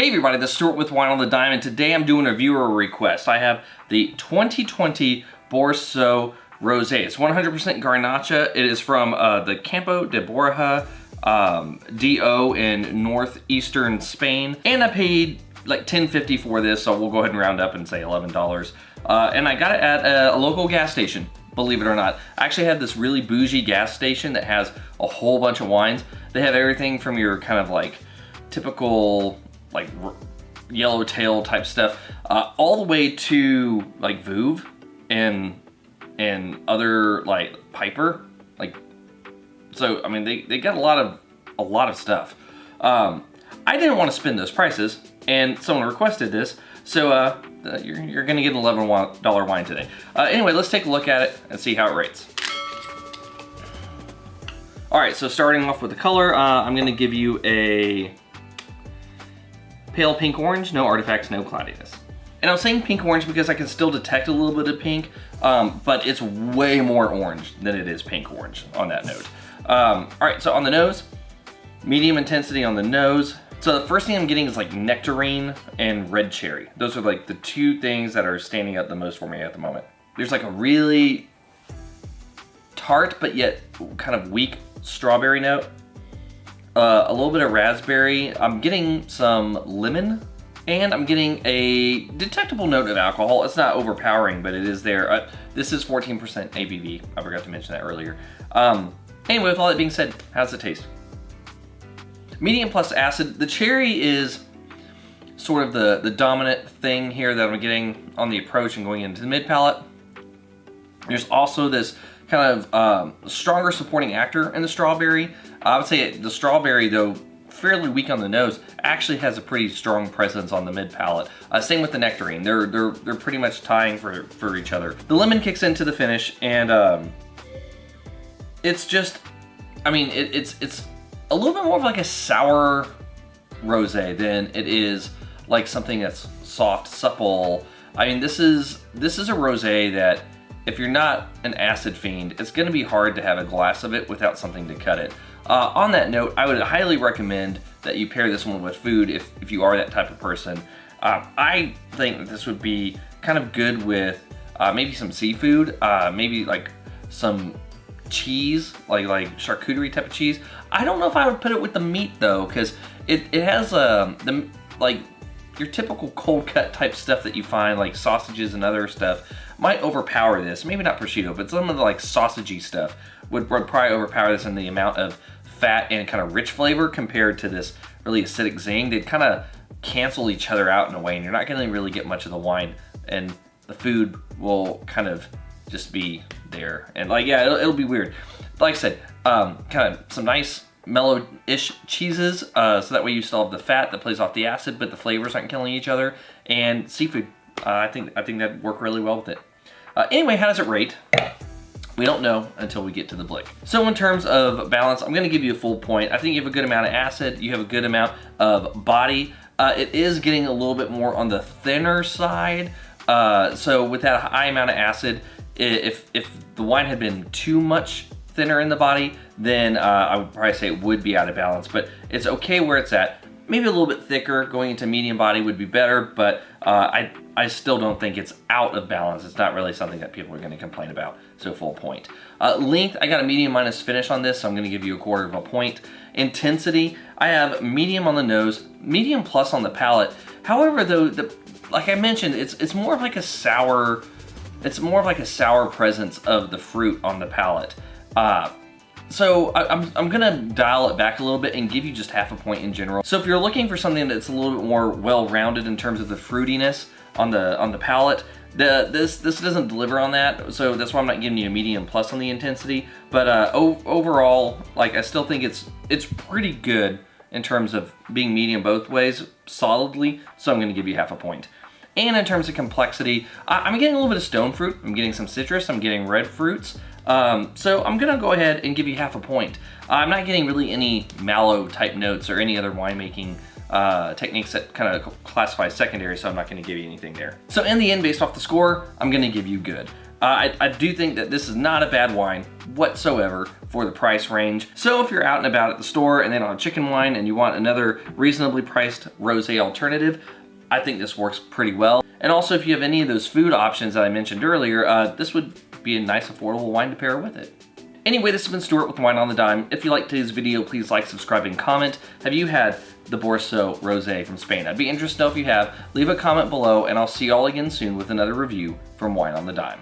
Hey everybody, this is Stuart with Wine on the Dime, and today I'm doing a viewer request. I have the 2020 Borsao Rosé. It's 100% Grenache. It is from the Campo de Borja DO in northeastern Spain. And I paid like $10.50 for this, so we'll go ahead and round up and say $11. And I got it at a local gas station, believe it or not. I actually have this really bougie gas station that has a whole bunch of wines. They have everything from your kind of like typical like yellowtail type stuff, all the way to like Vouv and other like Piper, like, so I mean they got a lot of stuff. I didn't want to spend those prices, and someone requested this, so you're gonna get an $11 wine today. Anyway, let's take a look at it and see how it rates. All right, so starting off with the color, I'm gonna give you a pale pink orange, no artifacts, no cloudiness. And I'm saying pink orange because I can still detect a little bit of pink, but it's way more orange than it is pink orange on that note. All right, so on the nose, medium intensity on the nose. So the first thing I'm getting is like nectarine and red cherry. Those are like the two things that are standing out the most for me at the moment. There's like a really tart, but yet kind of weak strawberry note. A little bit of raspberry. I'm getting some lemon, and I'm getting a detectable note of alcohol. It's not overpowering, but it is there. This is 14% ABV. I forgot to mention that earlier. Anyway, with all that being said, how's it taste? Medium plus acid. The cherry is sort of the dominant thing here that I'm getting on the approach and going into the mid palate. There's also this kind of stronger supporting actor in the strawberry. I would say the strawberry, though fairly weak on the nose, actually has a pretty strong presence on the mid palate. Same with the nectarine. They're pretty much tying for each other. The lemon kicks into the finish, and it's just, I mean, it's a little bit more of like a sour rosé than it is like something that's soft, supple. I mean, this is a rosé that, if you're not an acid fiend, it's gonna be hard to have a glass of it without something to cut it. On that note, I would highly recommend that you pair this one with food if you are that type of person. I think that this would be kind of good with maybe some seafood, maybe like some cheese, like charcuterie type of cheese. I don't know if I would put it with the meat though, because it has like your typical cold cut type stuff that you find, like sausages and other stuff, might overpower this. Maybe not prosciutto, but some of the like sausagey stuff would probably overpower this in the amount of fat and kind of rich flavor compared to this really acidic zing. They'd kind of cancel each other out in a way, and you're not gonna really get much of the wine, and the food will kind of just be there. And like, yeah, it'll be weird. Like I said, kind of some nice mellow-ish cheeses, so that way you still have the fat that plays off the acid, but the flavors aren't killing each other. And seafood, I think that'd work really well with it. Anyway, how does it rate? We don't know until we get to the B.L.I.C. So in terms of balance, I'm gonna give you a full point. I think you have a good amount of acid, you have a good amount of body. It is getting a little bit more on the thinner side. So with that high amount of acid, if the wine had been too much thinner in the body, then I would probably say it would be out of balance, but it's okay where it's at. Maybe a little bit thicker, going into medium body would be better, but I still don't think it's out of balance. It's not really something that people are gonna complain about, so full point. Length, I got a medium minus finish on this, so I'm gonna give you 1/4 point. Intensity, I have medium on the nose, medium plus on the palate. However, though, like I mentioned, it's more of like a sour, it's more of like a sour presence of the fruit on the palate. So I'm gonna dial it back a little bit and give you just 1/2 point in general. So if you're looking for something that's a little bit more well-rounded in terms of the fruitiness on the palate, this doesn't deliver on that. So that's why I'm not giving you a medium plus on the intensity. But overall, like, I still think it's pretty good in terms of being medium both ways solidly. So I'm gonna give you 1/2 point. And in terms of complexity, I'm getting a little bit of stone fruit. I'm getting some citrus. I'm getting red fruits. So I'm gonna go ahead and give you 1/2 point. I'm not getting really any mallow type notes or any other winemaking techniques that kind of classify secondary, so I'm not gonna give you anything there. So in the end, based off the score, I'm gonna give you good. I do think that this is not a bad wine whatsoever for the price range. So if you're out and about at the store and then on chicken wine and you want another reasonably priced rosé alternative, I think this works pretty well. And also if you have any of those food options that I mentioned earlier, this would be a nice affordable wine to pair with it. Anyway, this has been Stuart with Wine on the Dime. If you liked today's video, please like, subscribe, and comment. Have you had the Borsao Rosé from Spain? I'd be interested to know if you have. Leave a comment below, and I'll see you all again soon with another review from Wine on the Dime.